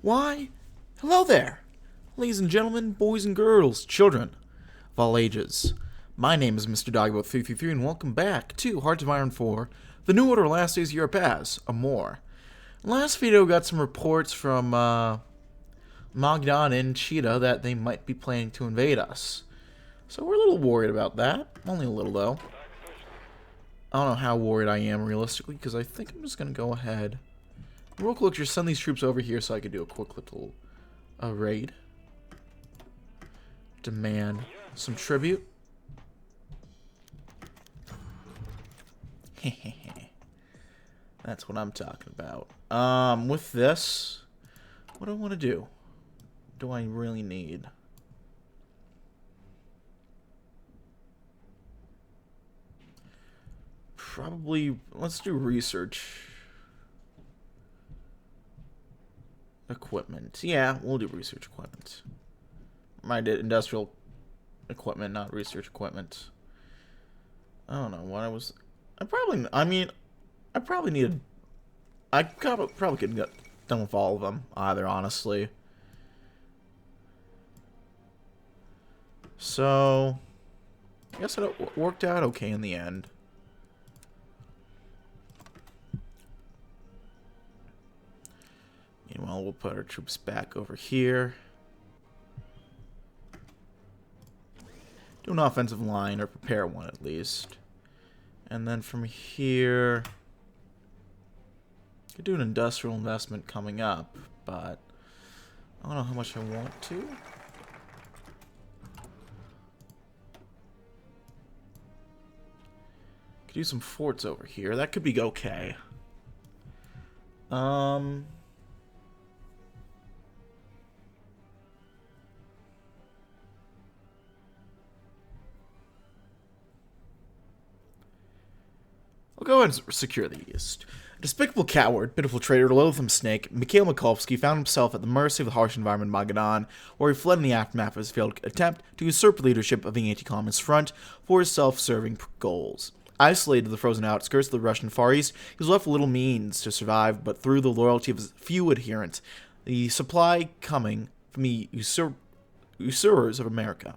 Why, hello there, ladies and gentlemen, boys and girls, children of all ages. My name is Mr. Doggo333, and welcome back to Hearts of Iron 4, the New Order Last Days of Europe as Amur. Last video got some reports from Magdan and Cheetah that they might be planning to invade us. So we're a little worried about that. Only a little, though. I don't know how worried I am realistically, because I think I'm just going to go ahead. Real quick, just send these troops over here so I could do a quick little raid. Demand some tribute. That's what I'm talking about. With this, what do I want to do? What do I really need? Probably, let's do research. Equipment. Yeah, we'll do research equipment. I did industrial equipment, not research equipment. I don't know what I was... I probably needed... I probably could get done with all of them, either, honestly. So... I guess it worked out okay in the end. Meanwhile, we'll put our troops back over here. Do an offensive line, or prepare one at least. And then from here... Could do an industrial investment coming up, but... I don't know how much I want to. Could do some forts over here. That could be okay. I'll go ahead and secure the East. A despicable coward, pitiful traitor, loathsome snake, Mikhail Mikulski found himself at the mercy of the harsh environment of Magadan, where he fled in the aftermath of his failed attempt to usurp leadership of the anti-communist front for his self-serving goals. Isolated to the frozen outskirts of the Russian Far East, he was left with little means to survive, but through the loyalty of his few adherents, the supply coming from the usurers of America.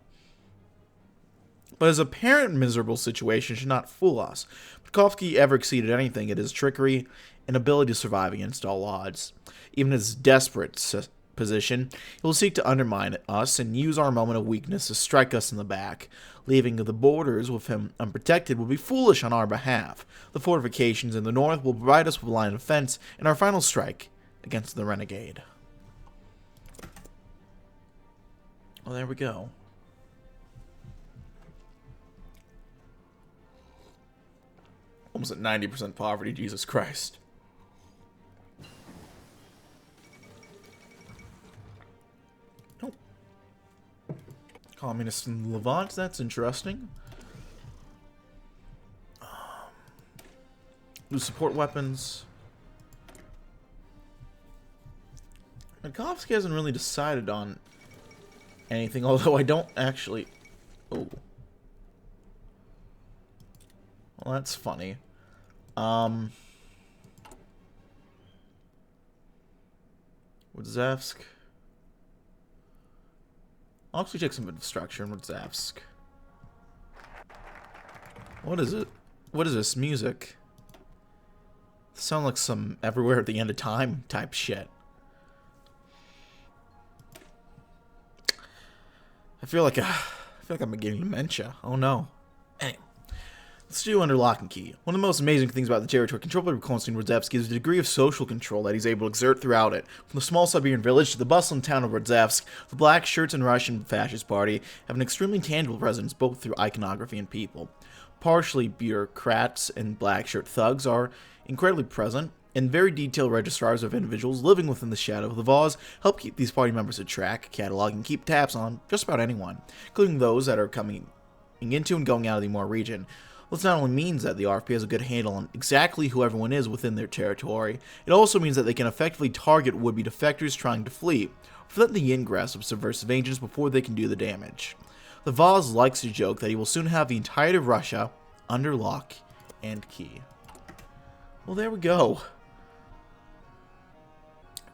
But his apparent miserable situation should not fool us. Mikulski ever exceeded anything at his trickery and ability to survive against all odds. Even in his desperate position, he will seek to undermine us and use our moment of weakness to strike us in the back. Leaving the borders with him unprotected would be foolish on our behalf. The fortifications in the north will provide us with a line of defense in our final strike against the renegade. Well, there we go. Almost at 90% poverty, Jesus Christ. Oh. Communist in Levant, that's interesting. Do support weapons. Mikulski hasn't really decided on anything, although I don't actually... Oh. Well, that's funny. Wodzewsk. I'll actually take some infrastructure in Wodzewsk. What is it? What is this music? Sound like some Everywhere at the End of Time type shit. I feel like I'm getting dementia. Oh no. Anyway. Let's do under lock and key. One of the most amazing things about the territory controlled by Konstantin Wodzewski is the degree of social control that he's able to exert throughout it. From the small Siberian village to the bustling town of Wodzewsk, the Black Shirts and Russian Fascist Party have an extremely tangible presence both through iconography and people. Partially bureaucrats and black shirt thugs are incredibly present, and very detailed registrars of individuals living within the shadow of the vase help keep these party members to track, catalog, and keep tabs on just about anyone, including those that are coming into and going out of the Amur region. This not only means that the RFP has a good handle on exactly who everyone is within their territory, it also means that they can effectively target would-be defectors trying to flee, prevent the ingress of subversive agents before they can do the damage. The Vaz likes to joke that he will soon have the entirety of Russia under lock and key. Well, there we go.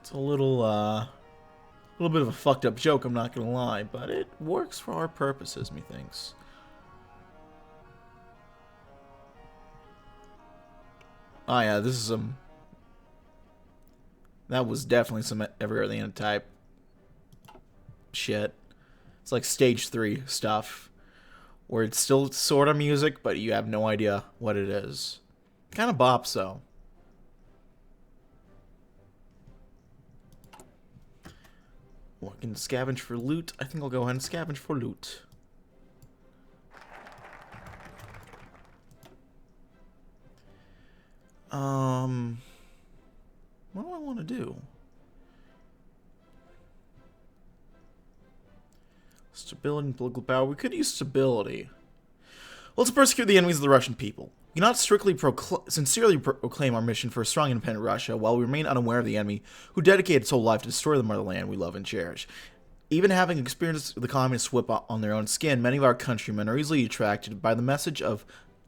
It's a little A little bit of a fucked up joke, I'm not gonna lie, but it works for our purposes, methinks. Oh yeah, this is some... That was definitely some Every Other End type shit. It's like stage 3 stuff, where it's still sort of music, but you have no idea what it is. Kind of bops, though. Well, I can scavenge for loot. I think I'll go ahead and scavenge for loot. What do I want to do? Stability and political power. We could use stability. Let's persecute the enemies of the Russian people. We cannot sincerely proclaim our mission for a strong independent Russia while we remain unaware of the enemy who dedicated its whole life to destroy the motherland we love and cherish. Even having experienced the communist whip on their own skin, many of our countrymen are easily attracted by the message of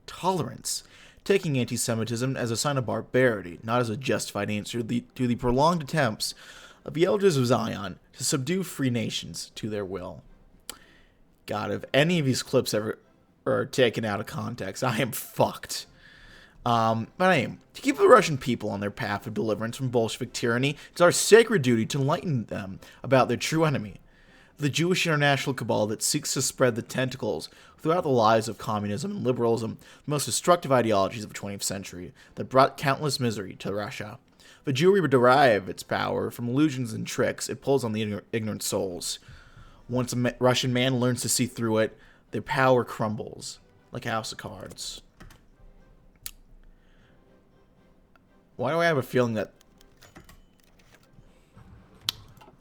tolerance, taking anti-Semitism as a sign of barbarity, not as a justified answer to the prolonged attempts of the elders of Zion to subdue free nations to their will. God, if any of these clips ever are taken out of context, I am fucked. But I am. To keep the Russian people on their path of deliverance from Bolshevik tyranny, it's our sacred duty to enlighten them about their true enemy, the Jewish international cabal that seeks to spread the tentacles throughout the lives of communism and liberalism, the most destructive ideologies of the 20th century that brought countless misery to Russia. The Jewry derive its power from illusions and tricks it pulls on the ignorant souls. Once a Russian man learns to see through it, their power crumbles like a house of cards. Why do I have a feeling that...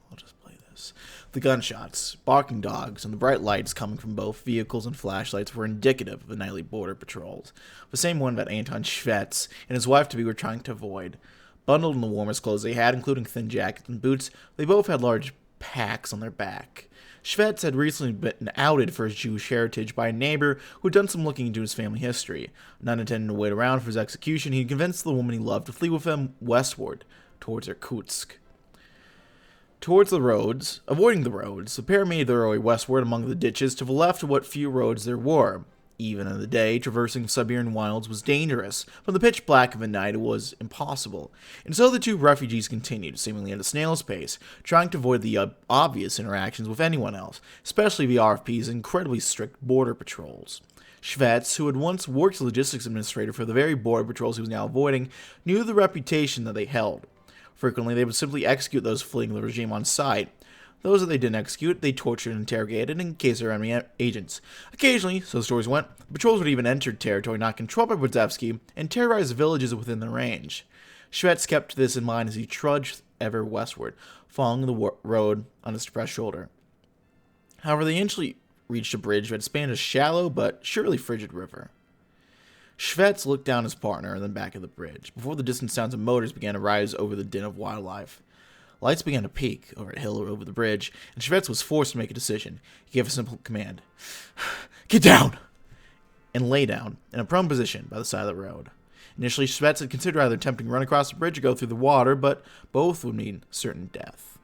I'll just play this. The gunshots, barking dogs, and the bright lights coming from both vehicles and flashlights were indicative of the nightly border patrols. The same one that Anton Schwetz and his wife-to-be were trying to avoid. Bundled in the warmest clothes they had, including thin jackets and boots, they both had large packs on their back. Schwetz had recently been outed for his Jewish heritage by a neighbor who had done some looking into his family history. Not intending to wait around for his execution, he convinced the woman he loved to flee with him westward, towards Irkutsk. Avoiding the roads, the pair made their way westward among the ditches to the left of what few roads there were. Even in the day, traversing the Siberian wilds was dangerous. From the pitch black of the night, it was impossible. And so the two refugees continued, seemingly at a snail's pace, trying to avoid the obvious interactions with anyone else, especially the RFP's incredibly strict border patrols. Schwetz, who had once worked as logistics administrator for the very border patrols he was now avoiding, knew the reputation that they held. Frequently, they would simply execute those fleeing the regime on sight. Those that they didn't execute, they tortured and interrogated in case they were enemy agents. Occasionally, so the stories went, the patrols would even enter territory not controlled by Budzevsky and terrorize villages within their range. Schwetz kept this in mind as he trudged ever westward, following the road on his depressed shoulder. However, they eventually reached a bridge that spanned a shallow but surely frigid river. Schwetz looked down his partner and then back at the bridge, before the distant sounds of motors began to rise over the din of wildlife. Lights began to peak over a hill or over the bridge, and Schwetz was forced to make a decision. He gave a simple command. Get down! And lay down, in a prone position, by the side of the road. Initially, Schwetz had considered either attempting to run across the bridge or go through the water, but both would mean certain death.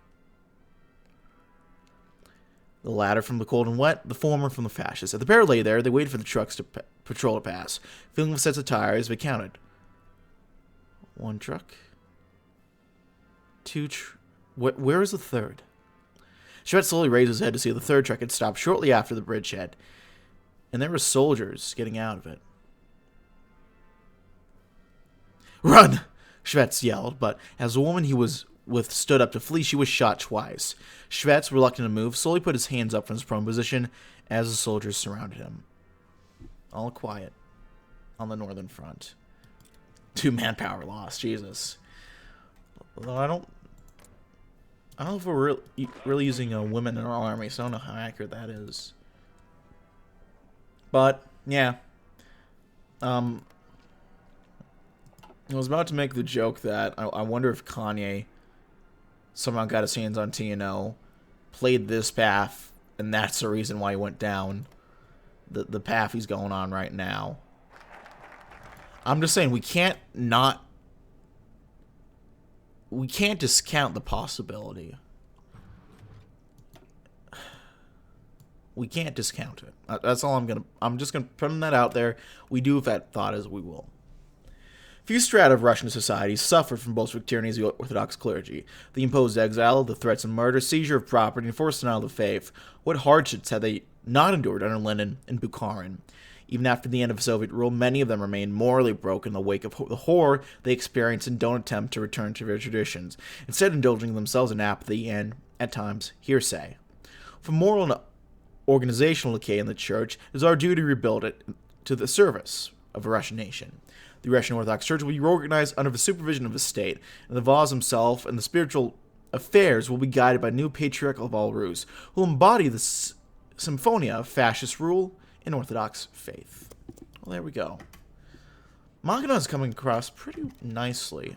The latter from the cold and wet, the former from the fascists. As the pair lay there, they waited for the trucks to patrol to pass. Filling with sets of tires, they counted. 1 truck. 2 Where is the third? Schwetz slowly raised his head to see the third truck had stopped shortly after the bridgehead, and there were soldiers getting out of it. Run! Schwetz yelled, but as the woman he was with stood up to flee, she was shot twice. Schwetz, reluctant to move, slowly put his hands up from his prone position as the soldiers surrounded him. All quiet on the northern front. 2 manpower lost, Jesus. Although I don't know if we're really using women in our army, so I don't know how accurate that is. But, yeah. I was about to make the joke that I wonder if Kanye somehow got his hands on TNO, played this path, and that's the reason why he went down the path he's going on right now. I'm just saying, we can't discount the possibility. We can't discount it. That's all I'm just gonna put that out there. We do if that thought as we will. Few strata of Russian society suffered from Bolshevik tyranny as the Orthodox clergy. The imposed exile, the threats of murder, seizure of property, and forced denial of the faith. What hardships had they not endured under Lenin and Bukharin? Even after the end of Soviet rule, many of them remain morally broken in the wake of the horror they experience and don't attempt to return to their traditions, instead indulging themselves in apathy and, at times, hearsay. For moral and organizational decay in the church, it is our duty to rebuild it to the service of the Russian nation. The Russian Orthodox Church will be reorganized under the supervision of the state, and the Vaz himself and the spiritual affairs will be guided by new patriarchal Valrus, who will embody the symphonia of fascist rule and Orthodox faith. Well, there we go. Magadan is coming across pretty nicely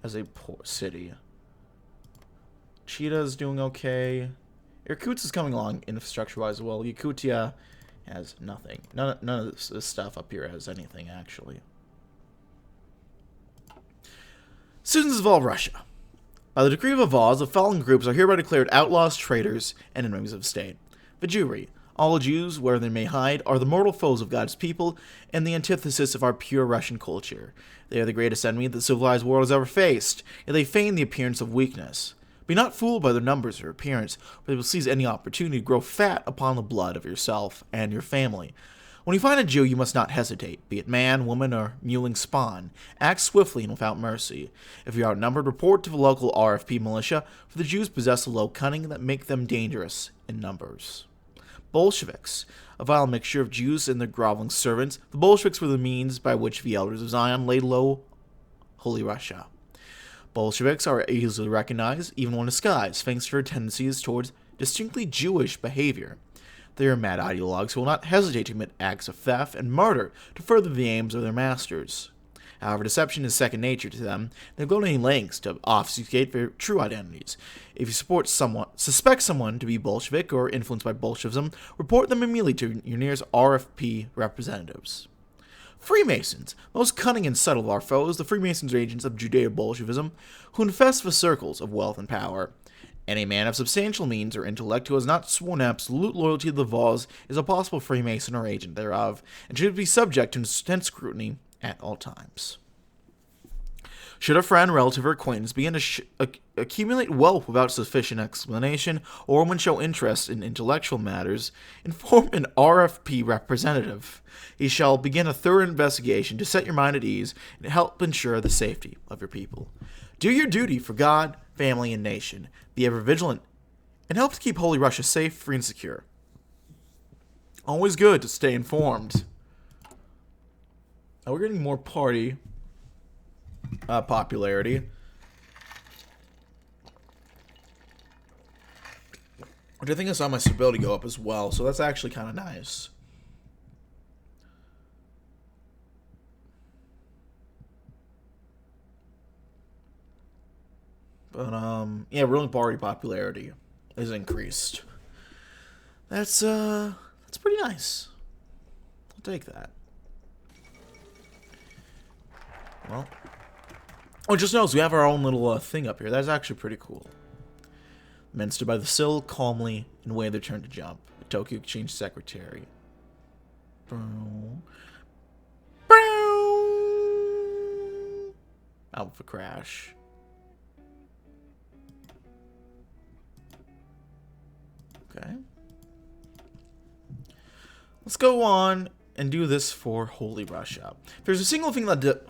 as a poor city. Cheetah is doing okay. Irkutsk is coming along infrastructure-wise as well. Yakutia has nothing. None of this stuff up here has anything, actually. Citizens of all Russia. By the decree of Vaz, the following groups are hereby declared outlaws, traitors, and enemies of the state. The Jewry. All Jews, where they may hide, are the mortal foes of God's people and the antithesis of our pure Russian culture. They are the greatest enemy that the civilized world has ever faced, yet they feign the appearance of weakness. Be not fooled by their numbers or appearance, for they will seize any opportunity to grow fat upon the blood of yourself and your family. When you find a Jew, you must not hesitate, be it man, woman, or mewling spawn. Act swiftly and without mercy. If you are outnumbered, report to the local RFP militia, for the Jews possess a low cunning that make them dangerous in numbers. Bolsheviks. A vile mixture of Jews and their groveling servants, the Bolsheviks were the means by which the elders of Zion laid low Holy Russia. Bolsheviks are easily recognized, even when disguised, thanks to their tendencies towards distinctly Jewish behavior. They are mad ideologues who will not hesitate to commit acts of theft and murder to further the aims of their masters. However, deception is second nature to them. They go to any lengths to obfuscate their true identities. If you suspect someone to be Bolshevik or influenced by Bolshevism, report them immediately to your nearest RFP representatives. Freemasons. Most cunning and subtle of our foes, the Freemasons are agents of Judeo-Bolshevism, who infest the circles of wealth and power. Any man of substantial means or intellect who has not sworn absolute loyalty to the Vaz is a possible Freemason or agent thereof, and should be subject to intense scrutiny at all times. Should a friend, relative, or acquaintance begin to accumulate wealth without sufficient explanation, or when show interest in intellectual matters, inform an RFP representative. He shall begin a thorough investigation to set your mind at ease and help ensure the safety of your people. Do your duty for God, family, and nation. Be ever vigilant, and help to keep Holy Russia safe, free, and secure. Always good to stay informed. Now we're getting more party popularity. Which I think I saw my stability go up as well, so that's actually kind of nice. But, yeah, ruling party popularity is increased. That's pretty nice. I'll take that. Well, just notice we have our own little thing up here. That's actually pretty cool. Men stood by the sill calmly and waited their turn to jump. The Tokyo Exchange Secretary. Alpha crash. Okay. Let's go on and do this for Holy Russia. If there's a single thing that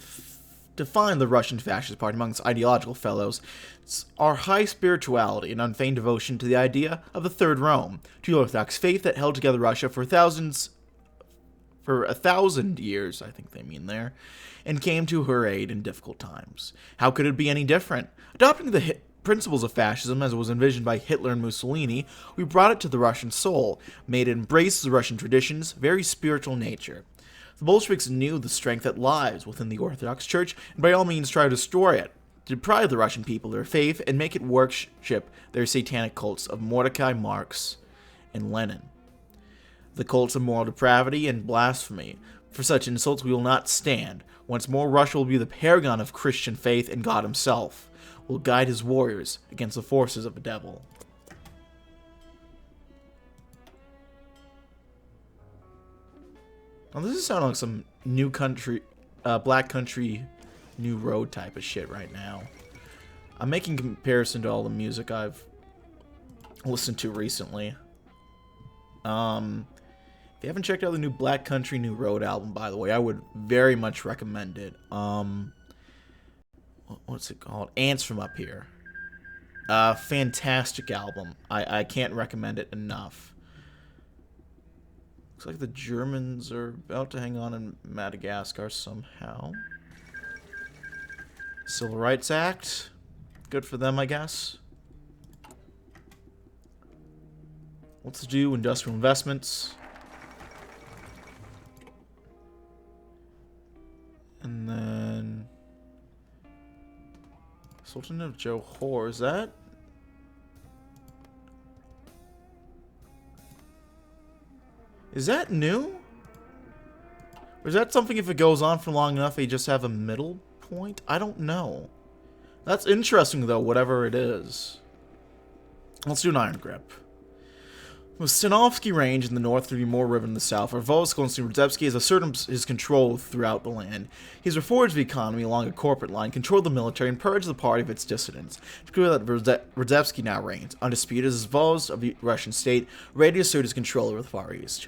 defined the Russian Fascist Party among its ideological fellows, it's our high spirituality and unfeigned devotion to the idea of the Third Rome, to the Orthodox faith that held together Russia for 1,000 years, I think they mean there, and came to her aid in difficult times. How could it be any different? Adopting the principles of fascism as it was envisioned by Hitler and Mussolini, we brought it to the Russian soul, made it embrace the Russian traditions, very spiritual nature. The Bolsheviks knew the strength that lies within the Orthodox Church, and by all means tried to destroy it, to deprive the Russian people of their faith, and make it worship their satanic cults of Mordecai, Marx, and Lenin. The cults of moral depravity and blasphemy. For such insults we will not stand. Once more, Russia will be the paragon of Christian faith, and God himself will guide his warriors against the forces of the devil. Oh, this is sounding like some new country, black country, new road type of shit right now. I'm making comparison to all the music I've listened to recently. If you haven't checked out the new Black Country New Road album, by the way, I would very much recommend it. What's it called? Ants from Up Here. Fantastic album. I can't recommend it enough. Looks like the Germans are about to hang on in Madagascar somehow. Civil Rights Act. Good for them, I guess. Let's do industrial investments. And then Sultan of Johor, is that? Is that new? Or is that something if it goes on for long enough they just have a middle point? I don't know. That's interesting though, whatever it is. Let's do an iron grip. With Stanovsky Range in the north through the Amur River in the south, Arvosk and Radzevsky has asserted his control throughout the land. He's reforged the economy along a corporate line, controlled the military, and purged the party of its dissidents. It's clear that Radzevsky now reigns, undisputed as Voz of the Russian state, ready to assert his control over the Far East.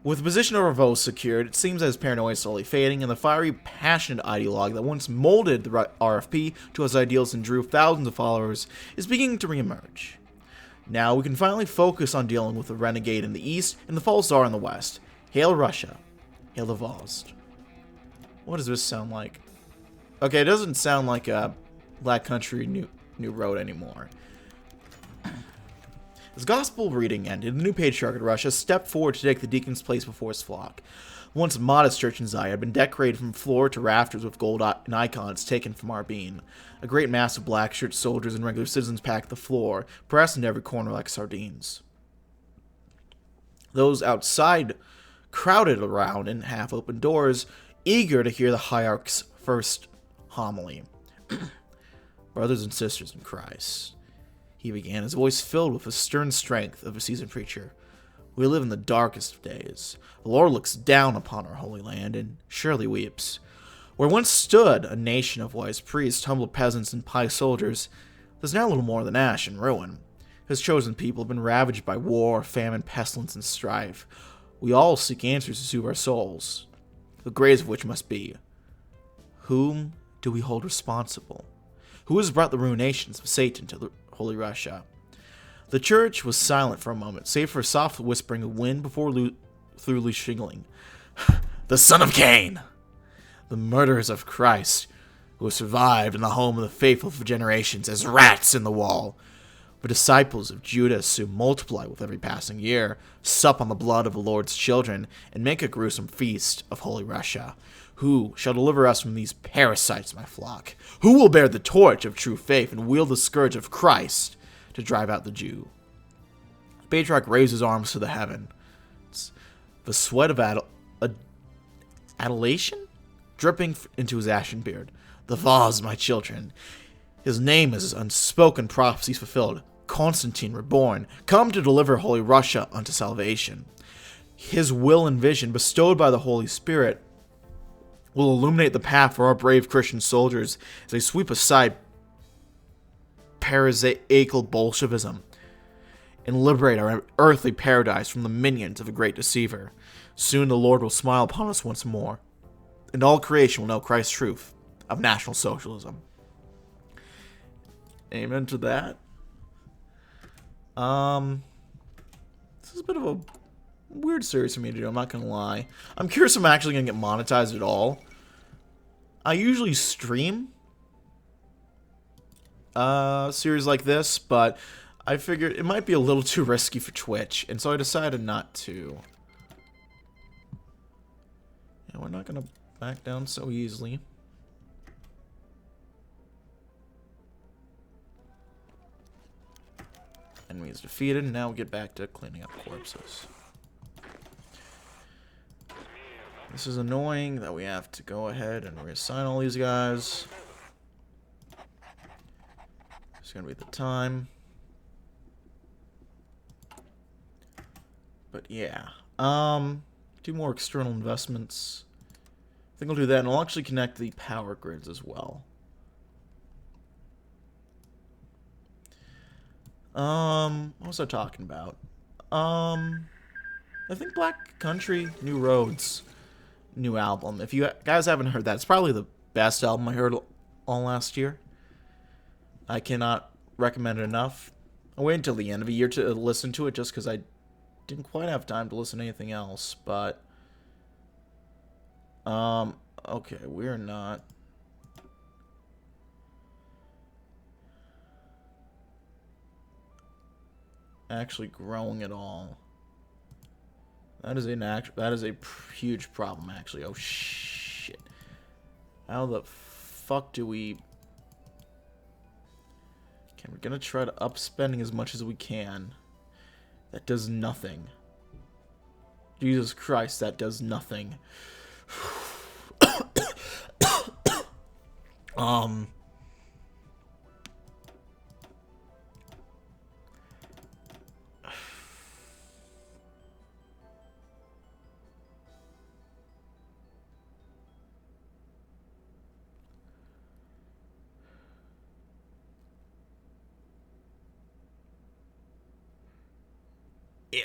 With the position of Voz secured, it seems that his paranoia is slowly fading, and the fiery, passionate ideologue that once molded the RFP to his ideals and drew thousands of followers is beginning to reemerge. Now we can finally focus on dealing with the renegade in the east and the false czar in the west. Hail Russia. Hail the Voz. What does this sound like? Okay, it doesn't sound like a Black Country New Road anymore. As gospel reading ended, the new patriarch of Russia stepped forward to take the deacon's place before his flock. Once a modest church in Zaya had been decorated from floor to rafters with gold and icons taken from Arbin. A great mass of black-shirt soldiers and regular citizens packed the floor, pressed into every corner like sardines. Those outside crowded around in half-open doors, eager to hear the hierarch's first homily. Brothers and sisters in Christ, he began, his voice filled with the stern strength of a seasoned preacher. We live in the darkest of days. The Lord looks down upon our holy land and surely weeps. Where once stood a nation of wise priests, humble peasants, and pious soldiers, there's now little more than ash and ruin. His chosen people have been ravaged by war, famine, pestilence, and strife. We all seek answers to soothe our souls, the greatest of which must be, whom do we hold responsible? Who has brought the ruinations of Satan to the Holy Russia? The church was silent for a moment, save for a soft whispering of wind through loose shingling. The son of Cain! The murderers of Christ, who have survived in the home of the faithful for generations as rats in the wall. The disciples of Judas, who multiply with every passing year, sup on the blood of the Lord's children, and make a gruesome feast of Holy Russia. Who shall deliver us from these parasites, my flock? Who will bear the torch of true faith and wield the scourge of Christ to drive out the Jew? The patriarch raised his arms to the heaven. The sweat of adulation dripping into his ashen beard. The Voz, my children. His name is unspoken prophecies fulfilled. Constantine reborn, come to deliver Holy Russia unto salvation. His will and vision, bestowed by the Holy Spirit, will illuminate the path for our brave Christian soldiers as they sweep aside parasitical Bolshevism and liberate our earthly paradise from the minions of a great deceiver. Soon the Lord will smile upon us once more, and all creation will know Christ's truth of National Socialism. Amen to that. This is a bit of a weird series for me to do, I'm not gonna lie. I'm curious if I'm actually gonna get monetized at all. I usually stream series like this, but I figured it might be a little too risky for Twitch, and so I decided not to. Yeah, we're not gonna back down so easily. Enemy is defeated, and now we get back to cleaning up corpses. This is annoying that we have to go ahead and reassign all these guys. It's gonna be the time. But yeah. Do more external investments. I think I'll do that, and I'll actually connect the power grids as well. What was I talking about? I think Black Country, New Roads, new album. If you guys haven't heard that, it's probably the best album I heard all last year. I cannot recommend it enough. I waited until the end of the year to listen to it just because I didn't quite have time to listen to anything else, but okay, we're not actually growing at all. That is a huge problem, actually. Oh shit! How the fuck do we? Okay, we're gonna try to up spending as much as we can. That does nothing. Jesus Christ, that does nothing.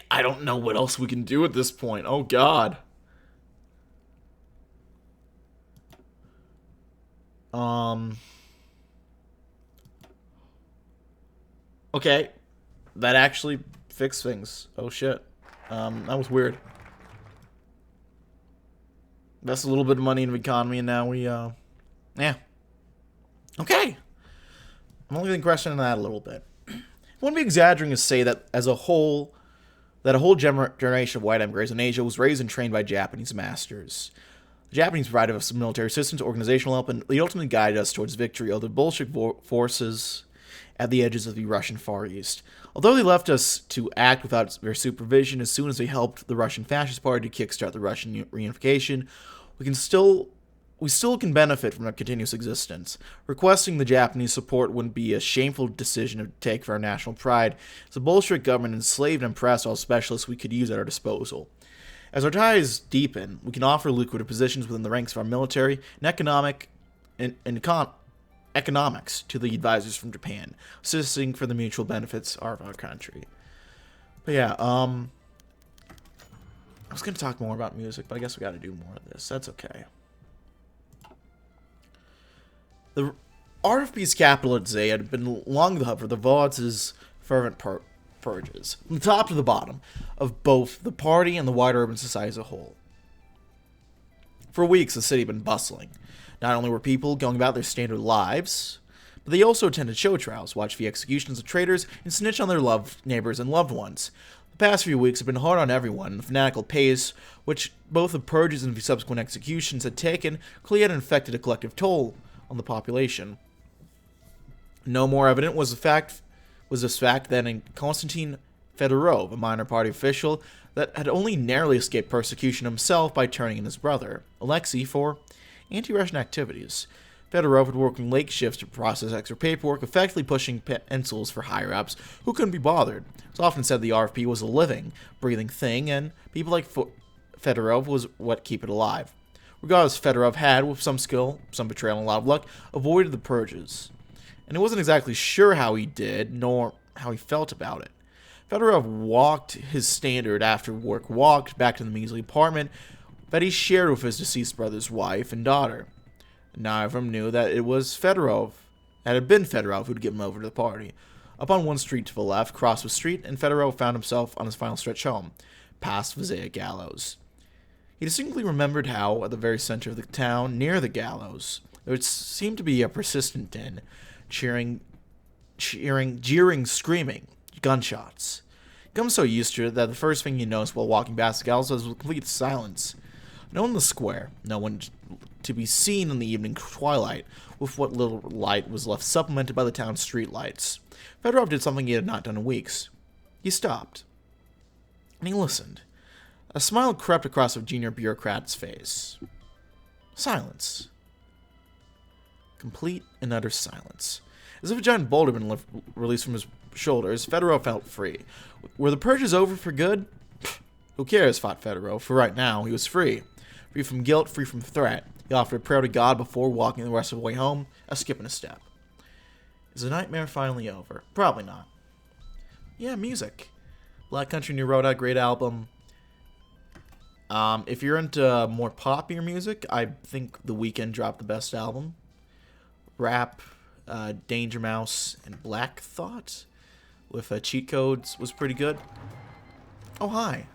I don't know what else we can do at this point. Oh God. Okay. That actually fixed things. Oh shit. That was weird. That's a little bit of money in the economy, and now we, yeah. Okay. I'm only going to question that a little bit. I wouldn't be exaggerating to say that as a whole, that a whole generation of white immigrants in Asia was raised and trained by Japanese masters. The Japanese provided us military assistance, organizational help, and they ultimately guided us towards victory over the Bolshevik forces at the edges of the Russian Far East. Although they left us to act without their supervision as soon as they helped the Russian Fascist Party to kickstart the Russian reunification, we still can benefit from their continuous existence. Requesting the Japanese support wouldn't be a shameful decision to take for our national pride, as the Bolshevik government enslaved and oppressed all specialists we could use at our disposal. As our ties deepen, we can offer lucrative positions within the ranks of our military and economics to the advisors from Japan, assisting for the mutual benefits of our country. But yeah, I was going to talk more about music, but I guess we got to do more of this. That's okay. The RFP's capital at Zay had been long the hub for the Vauds' fervent purges, from the top to the bottom, of both the party and the wider urban society as a whole. For weeks, the city had been bustling. Not only were people going about their standard lives, but they also attended show trials, watched the executions of traitors, and snitched on their neighbors and loved ones. The past few weeks have been hard on everyone, and the fanatical pace which both the purges and the subsequent executions had taken clearly had inflicted a collective toll on the population. No more evident was this fact than in Konstantin Fedorov, a minor party official that had only narrowly escaped persecution himself by turning in his brother, Alexei, for anti-Russian activities. Fedorov had working late shifts to process extra paperwork, effectively pushing pencils for higher-ups who couldn't be bothered. It's often said the RFP was a living, breathing thing, and people like Fedorov was what keep it alive. Regardless, Fedorov had, with some skill, some betrayal, and a lot of luck, avoided the purges. And he wasn't exactly sure how he did, nor how he felt about it. Fedorov walked his standard after-work walk back to the measly apartment that he shared with his deceased brother's wife and daughter. Neither of them knew that it was Fedorov, that it had been Fedorov who'd given him over to the party. Up on one street to the left, crossed the street, and Fedorov found himself on his final stretch home, past Vizaya Gallows. He distinctly remembered how, at the very center of the town, near the gallows, there seemed to be a persistent din, jeering, screaming, gunshots. He became so used to it that the first thing he noticed while walking past the gallows was complete silence. No one in the square, no one to be seen in the evening twilight, with what little light was left supplemented by the town's street lights. Fedorov did something he had not done in weeks. He stopped, and he listened. A smile crept across a junior bureaucrat's face. Silence. Complete and utter silence. As if a giant boulder had been released from his shoulders, Fedorov felt free. Were the purges over for good? Who cares, thought Federo, for right now he was free. Free from guilt, free from threat. He offered a prayer to God before walking the rest of the way home, a skip and a step. Is the nightmare finally over? Probably not. Yeah, music. Black Country New Road, great album. If you're into more poppier music, I think The Weeknd dropped the best album. Rap, Danger Mouse, and Black Thought with cheat codes was pretty good. Oh, hi.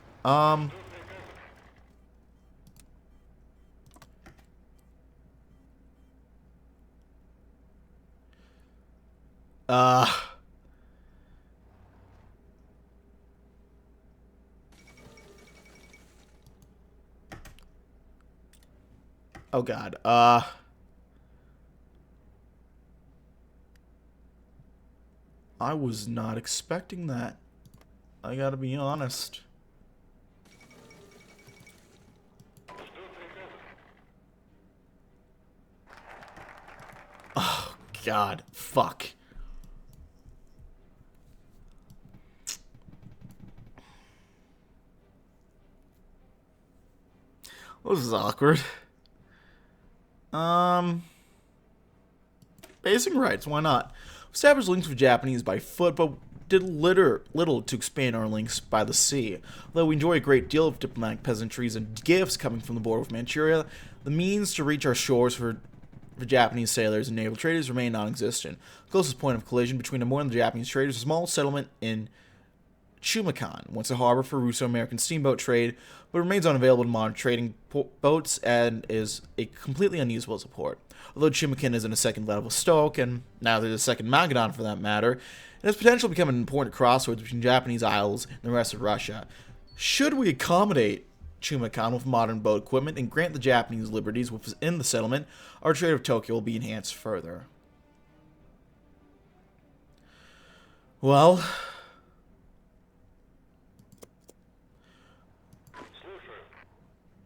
Oh god. I was not expecting that. I gotta be honest. Oh god. Fuck. This is awkward. Basic rights, why not? We established links with Japanese by foot, but did little to expand our links by the sea. Although we enjoy a great deal of diplomatic peasantries and gifts coming from the border with Manchuria, the means to reach our shores for Japanese sailors and naval traders remain non-existent. The closest point of collision between Amur and the Japanese traders is a small settlement in Chumakan, once a harbor for Russo-American steamboat trade, but remains unavailable to modern trading boats and is a completely unusable as a port. Although Chumakan is in a second level Stoke, and now there's a second Magadan for that matter, it has potential to become an important crossroads between Japanese isles and the rest of Russia. Should we accommodate Chumakan with modern boat equipment and grant the Japanese liberties within the settlement, our trade with Tokyo will be enhanced further. Well,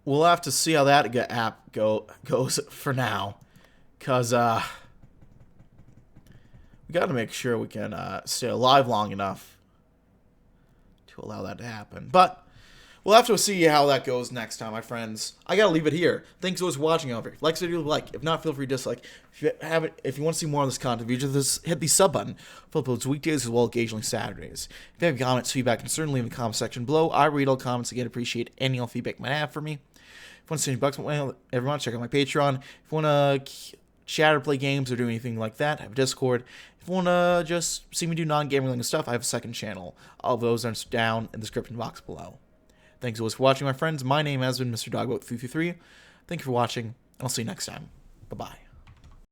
we'll have to see how that app goes for now. Because, we gotta make sure we can stay alive long enough to allow that to happen. But we'll have to see how that goes next time, my friends. I gotta leave it here. Thanks for watching over. Like this video, like. If not, feel free to dislike. If you want to see more of this content, you just hit the sub button. For uploads weekdays as well as occasionally Saturdays. If you have comments, feedback, and certainly leave in the comment section below. I read all comments. Again, appreciate any all feedback you might have for me. If you want to see any bucks, everyone, check out my Patreon. If you want to chat or play games or do anything like that, I have a Discord. If you want to just see me do non-gaming related stuff, I have a second channel. All of those are down in the description box below. Thanks always for watching, my friends. My name has been Mr. Dogboat333. Thank you for watching, and I'll see you next time. Bye-bye.